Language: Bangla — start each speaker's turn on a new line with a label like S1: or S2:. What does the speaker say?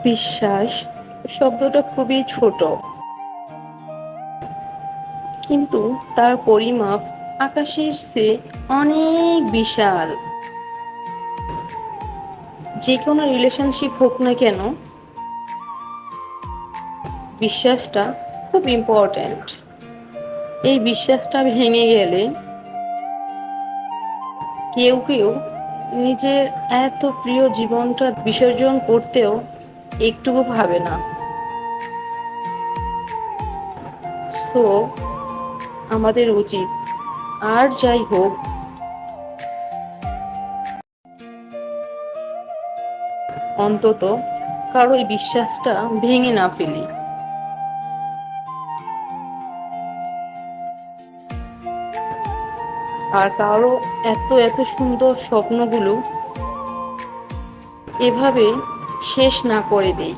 S1: বিশ্বাস শব্দটা খুবই ছোট, কিন্তু তার পরিমাপ আকাশের চেয়ে অনেক বিশাল। যে কোনো রিলেশনশিপ হোক না কেন, বিশ্বাসটা খুব ইম্পর্ট্যান্ট। এই বিশ্বাসটা ভেঙে গেলে কেউ কেউ নিজের এত প্রিয় জীবনটা বিসর্জন করতেও একটুকু ভাবে না। সো আমাদের উচিত, আর যাই হোক, অন্তত কারো এই বিশ্বাসটা ভেঙে না ফেলি। আর কারো এত এত সুন্দর স্বপ্নগুলো এভাবে শেষ না করে দেই।